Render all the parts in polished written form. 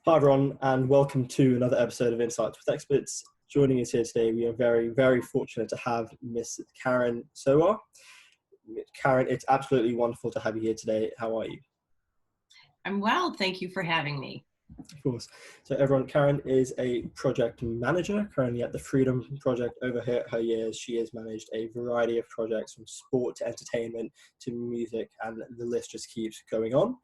Hi everyone, and welcome to another episode of Insights with Experts. Joining us here today, we are very, very fortunate to have Miss Caryn Sowa. Caryn, it's absolutely wonderful to have you here today. How are you? I'm well, thank you for having me. Of course. So everyone, Caryn is a project manager currently at the Freedom Project. Over her years, she has managed a variety of projects from sport to entertainment to music, and the list just keeps going on.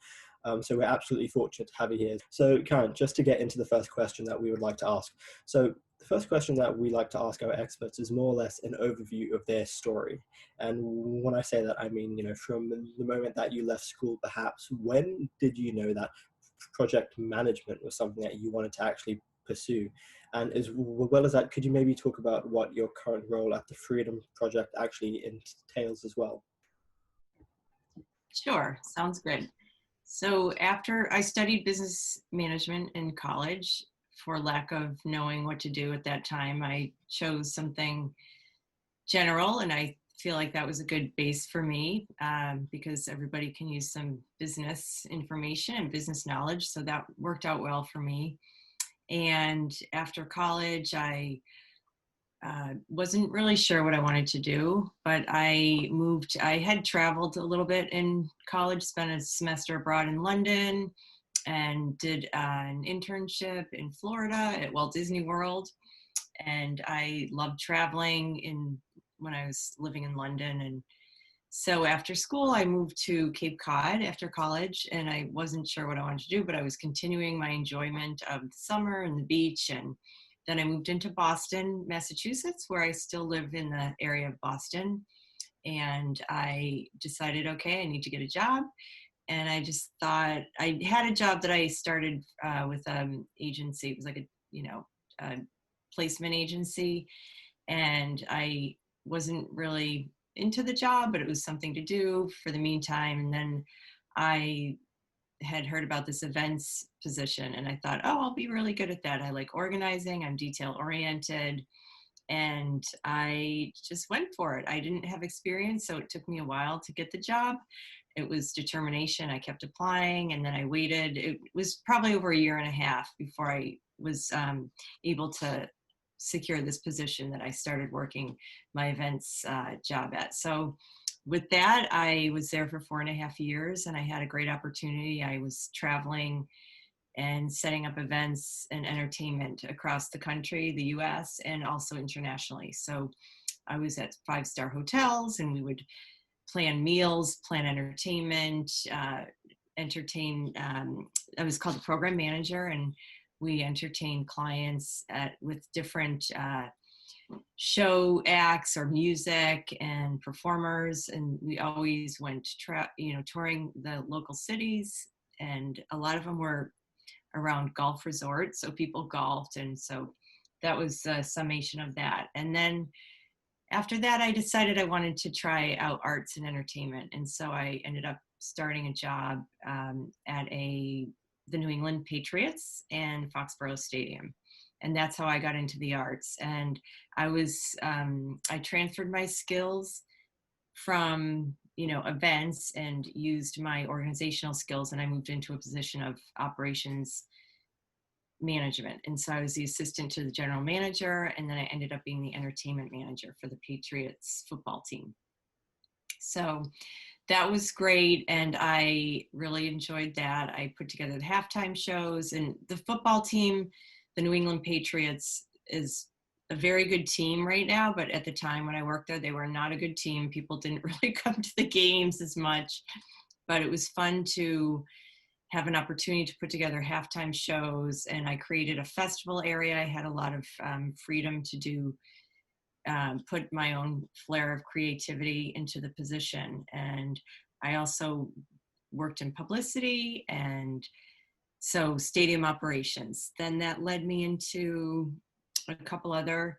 So we're absolutely fortunate to have you here. So Caryn, just to get into the first question that we would like to ask. So the first question that we like to ask our experts is more or less an overview of their story. And when I say that, I mean, from the moment that you left school, perhaps, when did you know that project management was something that you wanted to actually pursue? And as well as that, could you maybe talk about what your current role at the Freedom Project actually entails as well? Sure, sounds good. So after I studied business management in college, for lack of knowing what to do at that time, I chose something general, and I feel like that was a good base for me because everybody can use some business information and business knowledge. So that worked out well for me. And after college, I wasn't really sure what I wanted to do, but I had traveled a little bit in college, spent a semester abroad in London, and did an internship in Florida at Walt Disney World. And I loved traveling when I was living in London. And so after school, I moved to Cape Cod after college, and I wasn't sure what I wanted to do, but I was continuing my enjoyment of the summer and the beach. And then I moved into Boston, Massachusetts, where I still live in the area of Boston. And I decided, okay, I need to get a job. And I just thought I had a job that I started with an agency. It was like a placement agency. And I wasn't really into the job, but it was something to do for the meantime. And then I had heard about this events position, and I thought, oh, I'll be really good at that. I like organizing, I'm detail oriented, and I just went for it. I didn't have experience, so it took me a while to get the job. It was determination. I kept applying, and then I waited. It was probably over a year and a half before I was able to secure this position that I started working my events job at. So with that, I was there for 4.5 years, and I had a great opportunity. I was traveling and setting up events and entertainment across the country, the US, and also internationally. So I was at 5-star hotels, and we would plan meals, plan entertainment, entertain. I was called the program manager, and we entertained clients with different show acts or music and performers. And we always went touring the local cities, and a lot of them were around golf resorts, so people golfed. And so that was a summation of that. And then after that, I decided I wanted to try out arts and entertainment, and so I ended up starting a job at the New England Patriots and Foxborough Stadium. And that's how I got into the arts. And I transferred my skills from, events, and used my organizational skills. And I moved into a position of operations management. And so I was the assistant to the general manager. And then I ended up being the entertainment manager for the Patriots football team. So that was great, and I really enjoyed that. I put together the halftime shows, and the football team, the New England Patriots, is a very good team right now, but at the time when I worked there, they were not a good team. People didn't really come to the games as much, but it was fun to have an opportunity to put together halftime shows, and I created a festival area. I had a lot of freedom to do put my own flair of creativity into the position. And I also worked in publicity, and so stadium operations. Then that led me into a couple other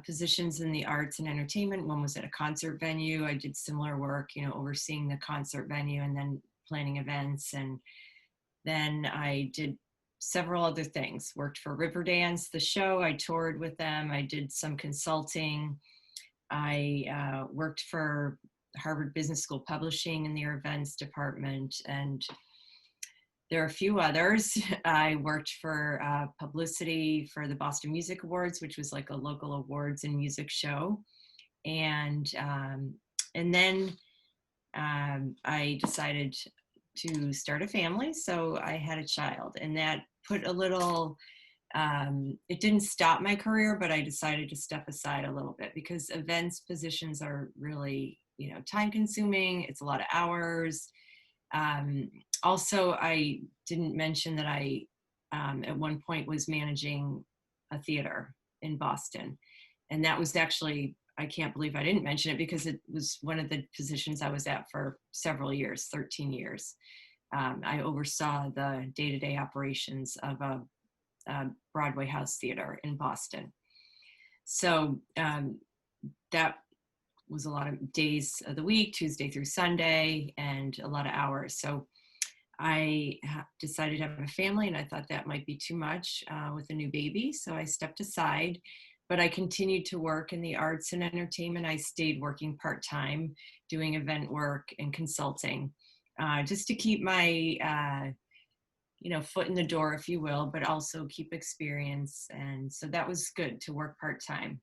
positions in the arts and entertainment. One was at a concert venue. I did similar work, overseeing the concert venue and then planning events. And then I did several other things. Worked for Riverdance, the show. I toured with them. I did some consulting. I worked for Harvard Business School Publishing in their events department. And there are a few others. I worked for publicity for the Boston Music Awards, which was like a local awards and music show. And then I decided to start a family. So I had a child, and that put a little, it didn't stop my career, but I decided to step aside a little bit because events positions are really, time consuming. It's a lot of hours. Also, I didn't mention that I, at one point, was managing a theater in Boston. And that was actually, I can't believe I didn't mention it because it was one of the positions I was at for several years, 13 years. I oversaw the day-to-day operations of a Broadway house theater in Boston. So that was a lot of days of the week, Tuesday through Sunday, and a lot of hours. So I decided to have a family, and I thought that might be too much with a new baby. So I stepped aside, but I continued to work in the arts and entertainment. I stayed working part-time, doing event work and consulting, just to keep my foot in the door, if you will, but also keep experience. And so that was good to work part-time.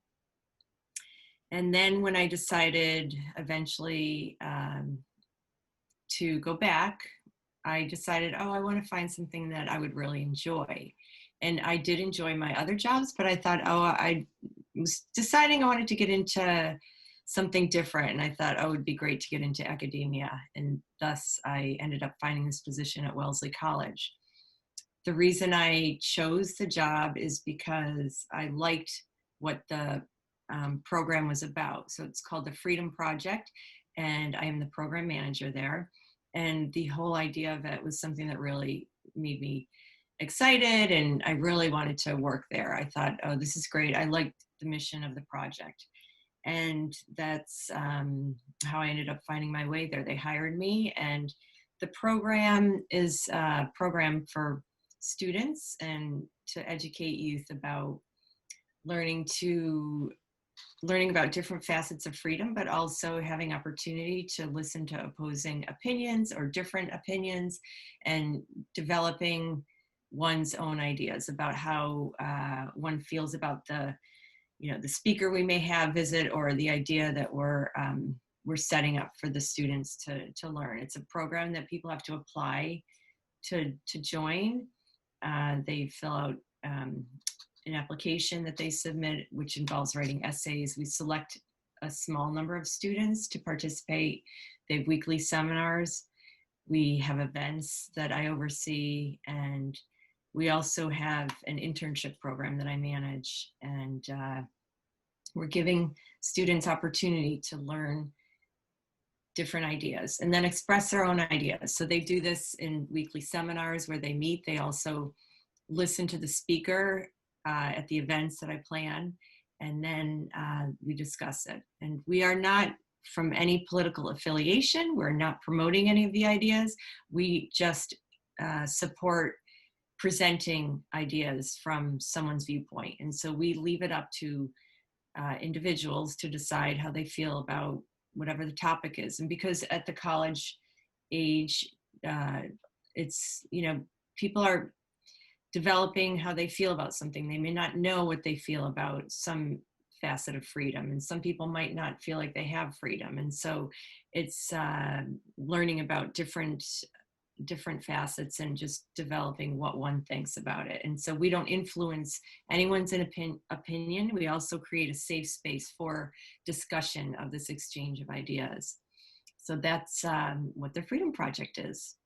And then when I decided eventually to go back, I decided, I want to find something that I would really enjoy. And I did enjoy my other jobs, but I thought, I was deciding I wanted to get into something different. And I thought, it would be great to get into academia. And thus I ended up finding this position at Wellesley College. The reason I chose the job is because I liked what the program was about. So it's called the Freedom Project, and I am the program manager there. And the whole idea of it was something that really made me excited, and I really wanted to work there. I thought, this is great. I liked the mission of the project. And that's how I ended up finding my way there. They hired me, and the program is a program for students and to educate youth about learning about different facets of freedom, but also having opportunity to listen to opposing opinions or different opinions, and developing one's own ideas about how one feels about the speaker we may have visit, or the idea that we're setting up for the students to learn. It's a program that people have to apply to join. They fill out an application that they submit, which involves writing essays. We select a small number of students to participate. They have weekly seminars. We have events that I oversee, and we also have an internship program that I manage. And we're giving students opportunity to learn different ideas and then express their own ideas. So they do this in weekly seminars where they meet. They also listen to the speaker at the events that I plan, and then we discuss it. And we are not from any political affiliation. We're not promoting any of the ideas. We just support presenting ideas from someone's viewpoint. And so we leave it up to individuals to decide how they feel about whatever the topic is. And because at the college age, it's, people are developing how they feel about something. They may not know what they feel about some facet of freedom, and some people might not feel like they have freedom. And so it's learning about different facets and just developing what one thinks about it. And so we don't influence anyone's opinion. We also create a safe space for discussion of this exchange of ideas. So that's what the Freedom Project is,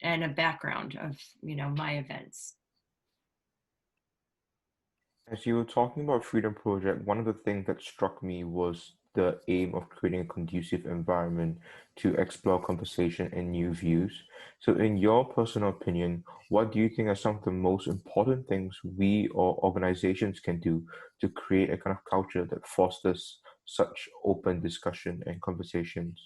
and a background of my events. As you were talking about Freedom Project, one of the things that struck me was the aim of creating a conducive environment to explore conversation and new views. So in your personal opinion, what do you think are some of the most important things we or organizations can do to create a kind of culture that fosters such open discussion and conversations?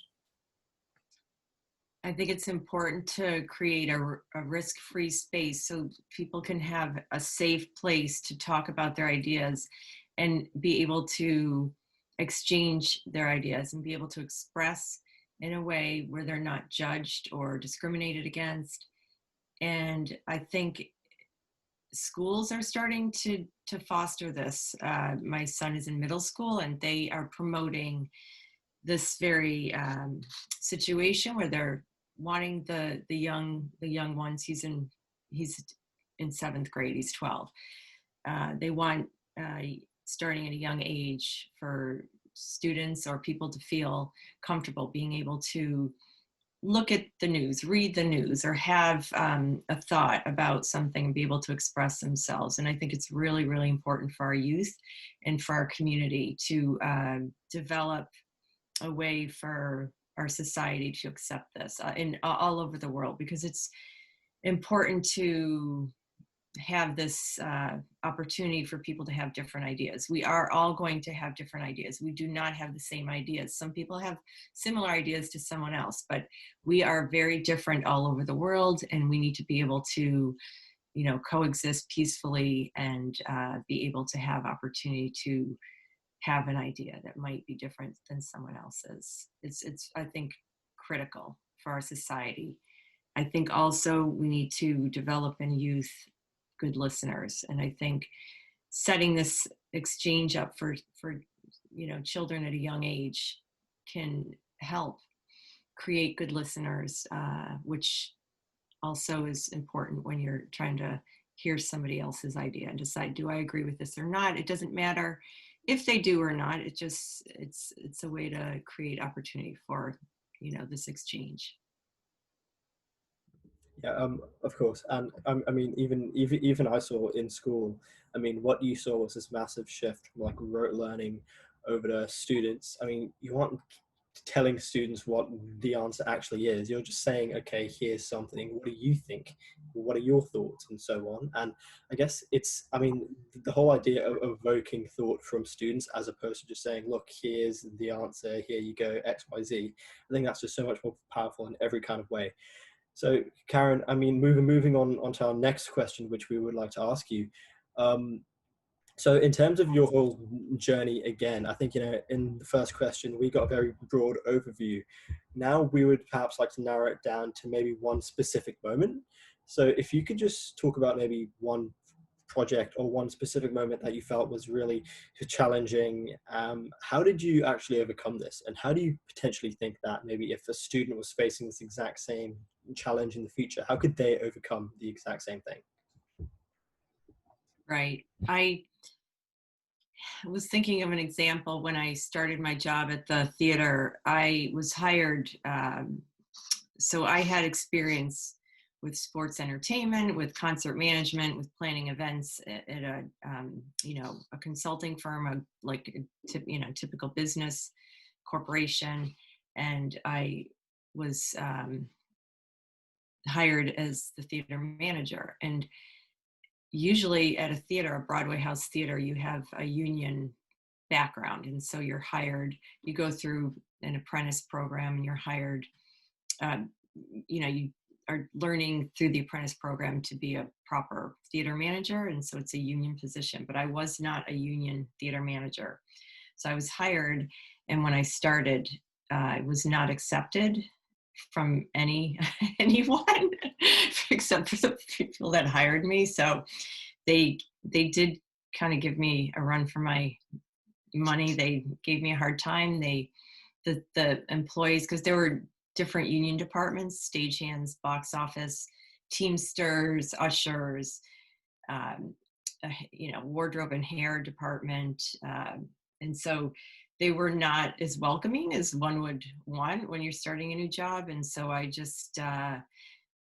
I think it's important to create a risk-free space so people can have a safe place to talk about their ideas and be able to exchange their ideas and be able to express in a way where they're not judged or discriminated against. And I think schools are starting to foster this. My son is in middle school, and they are promoting this very situation where they're wanting the young ones. He's in 7th grade. He's 12. They want starting at a young age for students or people to feel comfortable being able to look at the news, read the news, or have a thought about something and be able to express themselves. And I think it's really, really important for our youth and for our community to develop a way for our society to accept this in all over the world, because it's important to have this opportunity for people to have different ideas. We are all going to have different ideas. We do not have the same ideas. Some people have similar ideas to someone else, but we are very different all over the world, and we need to be able to, coexist peacefully and be able to have opportunity to have an idea that might be different than someone else's. It's I think, critical for our society. I think also we need to develop in youth good listeners. And I think setting this exchange up for children at a young age can help create good listeners, which also is important when you're trying to hear somebody else's idea and decide, do I agree with this or not? It doesn't matter if they do or not. It's a way to create opportunity for this exchange. Yeah, of course. And I mean, even I saw in school, I mean, what you saw was this massive shift from like rote learning over to students. I mean, you aren't telling students what the answer actually is. You're just saying, okay, here's something. What do you think? What are your thoughts? And so on. And I guess I mean, the whole idea of evoking thought from students as opposed to just saying, look, here's the answer. Here you go, X, Y, Z. I think that's just so much more powerful in every kind of way. So, Caryn, I mean, moving on to our next question, which we would like to ask you. So in terms of your whole journey, again, I think, in the first question, we got a very broad overview. Now we would perhaps like to narrow it down to maybe one specific moment. So if you could just talk about maybe one project or one specific moment that you felt was really challenging, how did you actually overcome this? And how do you potentially think that maybe if a student was facing this exact same challenge in the future, how could they overcome the exact same thing? Right. I was thinking of an example. When I started my job at the theater, I was hired. So I had experience with sports entertainment, with concert management, with planning events at a consulting firm, typical business corporation. And I was hired as the theater manager. And usually at a theater, a Broadway house theater, you have a union background. And so you're hired, you go through an apprentice program, and you're hired, you are learning through the apprentice program to be a proper theater manager. And so it's a union position, but I was not a union theater manager. So I was hired. And when I started, I was not accepted from anyone except for the people that hired me. So they did kind of give me a run for my money. They gave me a hard time. The employees, because there were different union departments: stagehands, box office, teamsters, ushers, wardrobe and hair department, and so they were not as welcoming as one would want when you're starting a new job. And so I just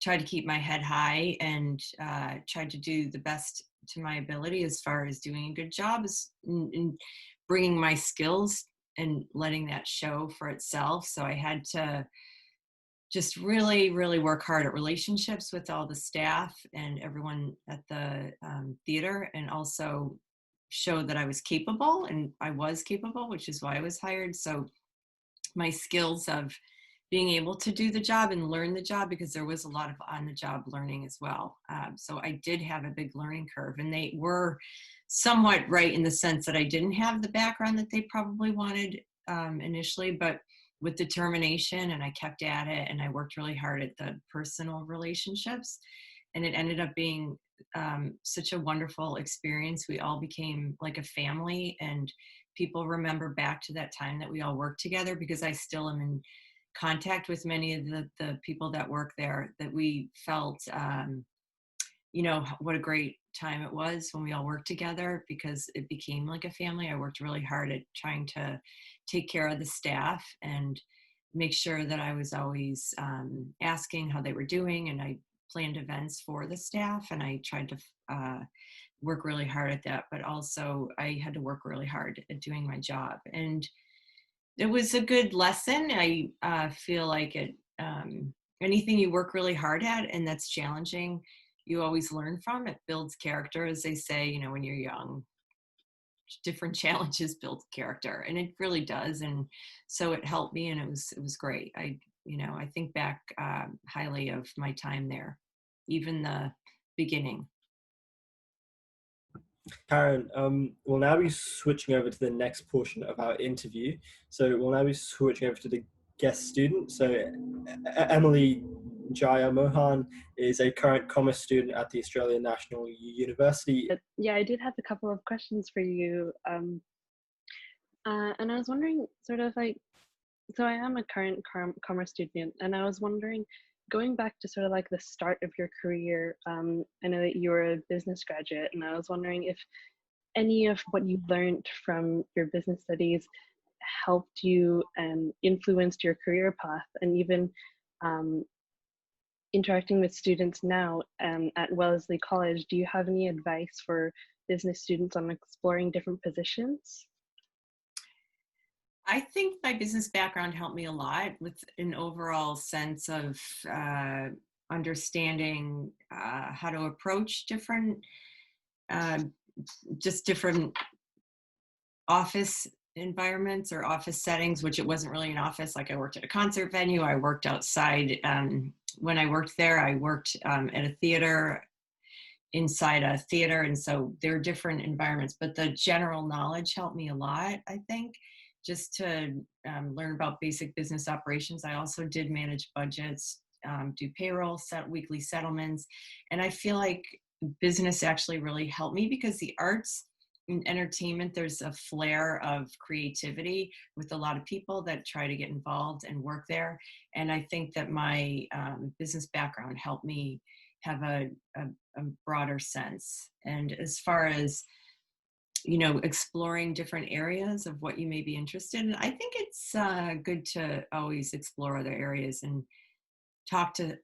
tried to keep my head high and tried to do the best to my ability as far as doing a good job in bringing my skills and letting that show for itself. So I had to just really, really work hard at relationships with all the staff and everyone at the theater, and also show that I was capable, and I was capable, which is why I was hired. So my skills of being able to do the job and learn the job, because there was a lot of on-the-job learning as well. So I did have a big learning curve, and they were somewhat right in the sense that I didn't have the background that they probably wanted initially, but with determination, and I kept at it, and I worked really hard at the personal relationships. and it ended up being such a wonderful experience. We all became like a family, and people remember back to that time that we all worked together, because I still am in contact with many of the people that work there, that we felt, what a great time it was when we all worked together, because it became like a family. I worked really hard at trying to take care of the staff and make sure that I was always asking how they were doing, and I planned events for the staff, and I tried to work really hard at that, but also I had to work really hard at doing my job. And it was a good lesson. I feel like anything you work really hard at and that's challenging, you always learn from. It builds character, as they say, when you're young. Different challenges build character, and it really does. And so it helped me, and it was great. I think back highly of my time there, even the beginning. Caryn, we'll now be switching over to the next portion of our interview. So we'll now be switching over to the guest student. So Emily Jaya Mohan is a current commerce student at the Australian National University. Yeah, I did have a couple of questions for you. And I was wondering, sort of like, so I am a current commerce student, and I was wondering, going back to sort of like the start of your career, I know that you were a business graduate, and I was wondering if any of what you learned from your business studies helped you and influenced your career path, and even interacting with students now at Wellesley College. Do you have any advice for business students on exploring different positions? I think my business background helped me a lot with an overall sense of understanding how to approach different office environments or office settings, which it wasn't really an office. Like, I worked at a concert venue, I worked outside. When I worked there, I worked at a theater, inside a theater, and so there are different environments, but the general knowledge helped me a lot, I think, just to learn about basic business operations. I also did manage budgets, do payroll, set weekly settlements, and I feel like business actually really helped me, because the arts and entertainment, there's a flair of creativity with a lot of people that try to get involved and work there, and I think that my business background helped me have a broader sense. And as far as exploring different areas of what you may be interested in, I think it's good to always explore other areas and talk to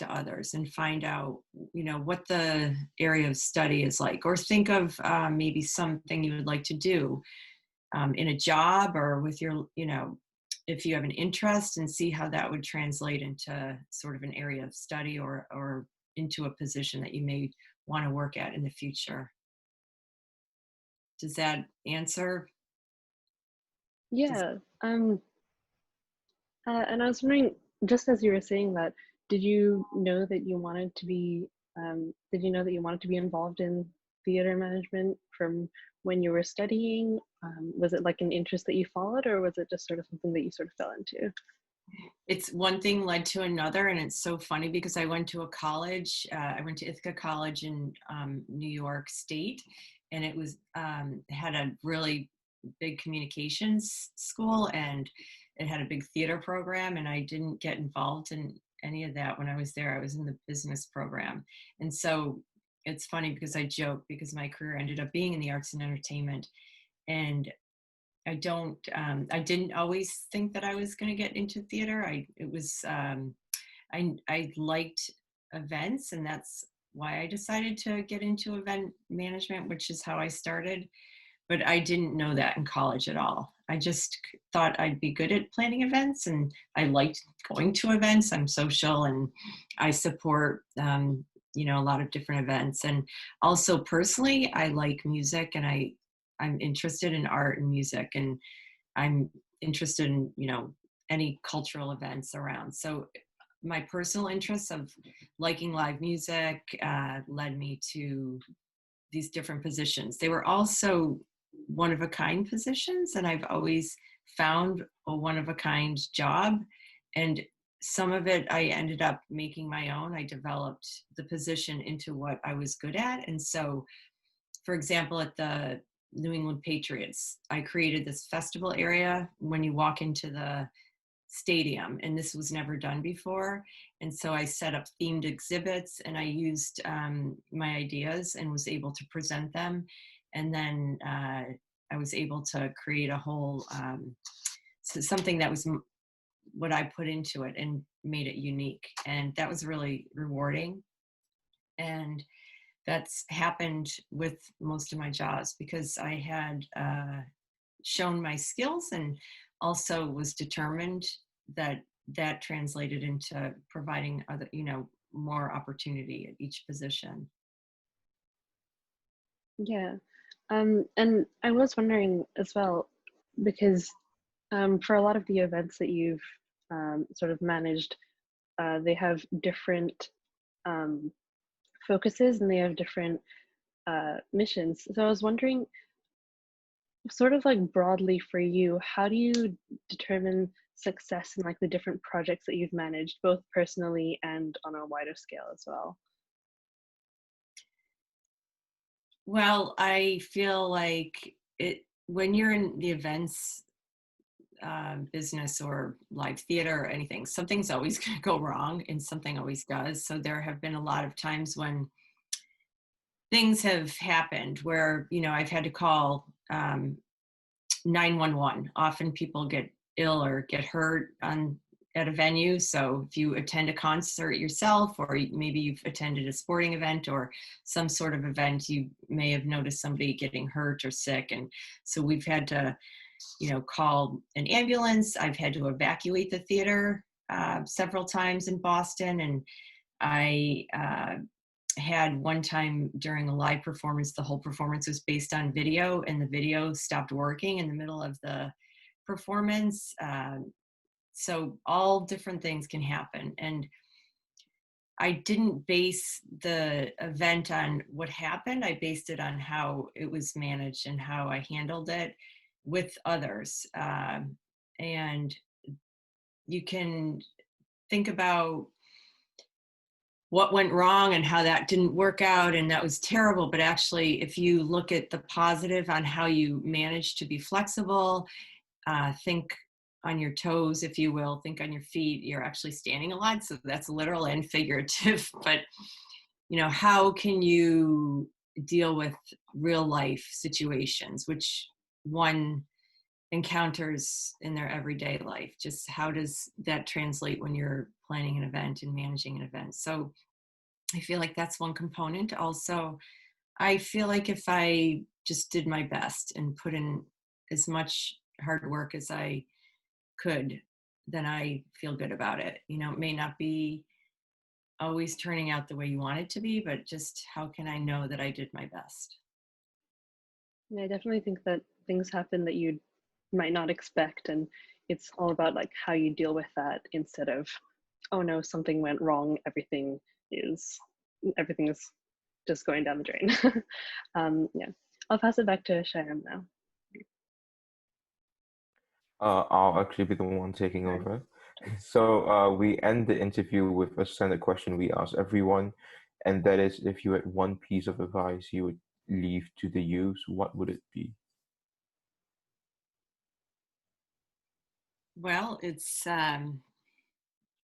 others and find out what the area of study is like, or think of maybe something you would like to do in a job, or with your if you have an interest, and see how that would translate into sort of an area of study, or into a position that you may want to work at in the future. Does that answer? Yeah. And I was wondering, just as you were saying that, did you know that you wanted to be involved in theater management from when you were studying? Was it like an interest that you followed, or was it just sort of something that you sort of fell into? It's one thing led to another, and it's so funny because I went to a college. I went to Ithaca College in New York State, and it was had a really big communications school, and it had a big theater program, and I didn't get involved in any of that when I was there. I was in the business program, and so it's funny because I joke, because my career ended up being in the arts and entertainment, and I didn't always think that I was going to get into theater. I liked events, and that's why I decided to get into event management, which is how I started. But I didn't know that in college at all. I just thought I'd be good at planning events, and I liked going to events. I'm social, and I support a lot of different events. And also personally, I like music, and I'm interested in art and music, and I'm interested in, any cultural events around. So my personal interests of liking live music led me to these different positions. They were also one-of-a-kind positions, and I've always found a one-of-a-kind job. And some of it I ended up making my own. I developed the position into what I was good at. And so, for example, at the New England Patriots, I created this festival area when you walk into the stadium, and this was never done before. And so I set up themed exhibits, and I used my ideas and was able to present them. And then I was able to create a whole, something that was what I put into it and made it unique. And that was really rewarding. And that's happened with most of my jobs because I had shown my skills and also was determined that that translated into providing other, more opportunity at each position. Yeah. And I was wondering as well, because for a lot of the events that you've sort of managed, they have different focuses and they have different missions. So I was wondering, sort of like broadly for you, how do you determine success in like the different projects that you've managed, both personally and on a wider scale as well? Well, I feel like when you're in the events business or live theater or anything, something's always going to go wrong, and something always does. So there have been a lot of times when things have happened where, I've had to call 911. Often people get ill or get hurt at a venue. So if you attend a concert yourself, or maybe you've attended a sporting event or some sort of event, you may have noticed somebody getting hurt or sick. And so we've had to, call an ambulance. I've had to evacuate the theater several times in Boston. And I had one time during a live performance, the whole performance was based on video, and the video stopped working in the middle of the performance. So all different things can happen. And I didn't base the event on what happened. I based it on how it was managed and how I handled it with others. And you can think about what went wrong and how that didn't work out and that was terrible. But actually, if you look at the positive on how you managed to be flexible, think on your toes, if you will, think on your feet, you're actually standing a lot. So that's literal and figurative. But, how can you deal with real life situations, which one encounters in their everyday life? Just how does that translate when you're planning an event and managing an event? So I feel like that's one component. Also, I feel like if I just did my best and put in as much hard work as I could, then I feel good about it. It may not be always turning out the way you want it to be, but just how can I know that I did my best? Yeah, I definitely think that things happen that you might not expect, and it's all about like how you deal with that instead of, oh no, something went wrong, everything is just going down the drain. Yeah, I'll pass it back to Shayam now. I'll actually be the one taking Sorry. over. So we end the interview with a standard question we ask everyone, and that is, if you had one piece of advice you would leave to the youth, what would it be? Well, it's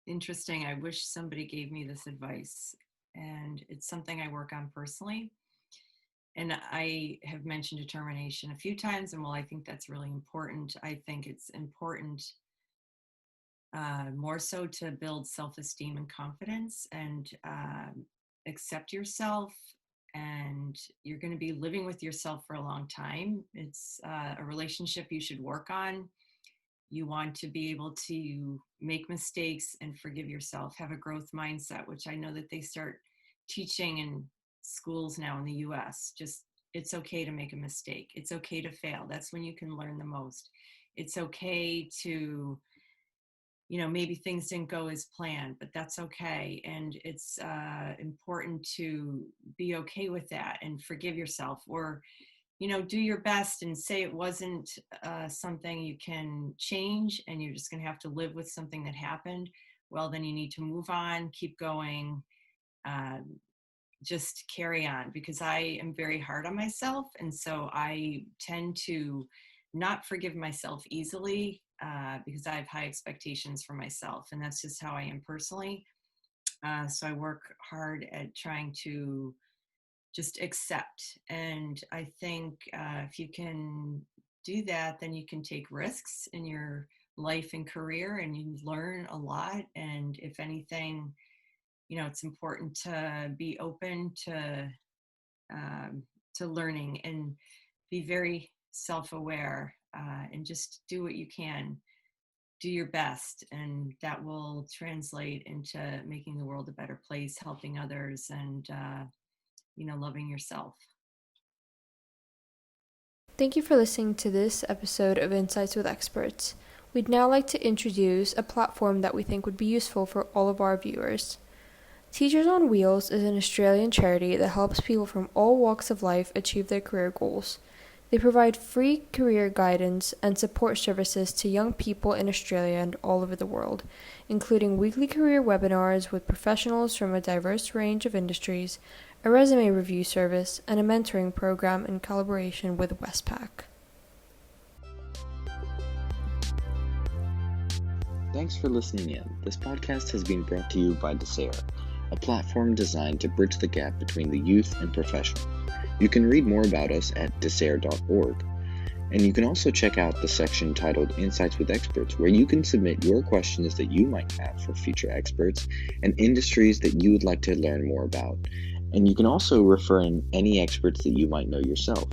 interesting. I wish somebody gave me this advice, and it's something I work on personally. And I have mentioned determination a few times, and while I think that's really important, I think it's important more so to build self-esteem and confidence and accept yourself. And you're going to be living with yourself for a long time. It's a relationship you should work on. You want to be able to make mistakes and forgive yourself, have a growth mindset, which I know that they start teaching in schools now in the US. Just, it's okay to make a mistake. It's okay to fail. That's when you can learn the most. It's okay to, maybe things didn't go as planned, but that's okay. And it's important to be okay with that and forgive yourself, or do your best and say it wasn't something you can change and you're just going to have to live with something that happened, well, then you need to move on, keep going, just carry on, because I am very hard on myself. And so I tend to not forgive myself easily because I have high expectations for myself. And that's just how I am personally. So I work hard at trying to just accept. And I think if you can do that, then you can take risks in your life and career, and you learn a lot. And if anything, it's important to be open to learning and be very self-aware, and just do what you can, do your best, and that will translate into making the world a better place, helping others, and loving yourself. Thank you for listening to this episode of Insights with Experts. We'd now like to introduce a platform that we think would be useful for all of our viewers. Teachers on Wheels is an Australian charity that helps people from all walks of life achieve their career goals. They provide free career guidance and support services to young people in Australia and all over the world, including weekly career webinars with professionals from a diverse range of industries, a resume review service, and a mentoring program in collaboration with Westpac. Thanks for listening in. This podcast has been brought to you by Desare, a platform designed to bridge the gap between the youth and professionals. You can read more about us at desare.org. And you can also check out the section titled Insights with Experts, where you can submit your questions that you might have for future experts and industries that you would like to learn more about. And you can also refer in any experts that you might know yourself.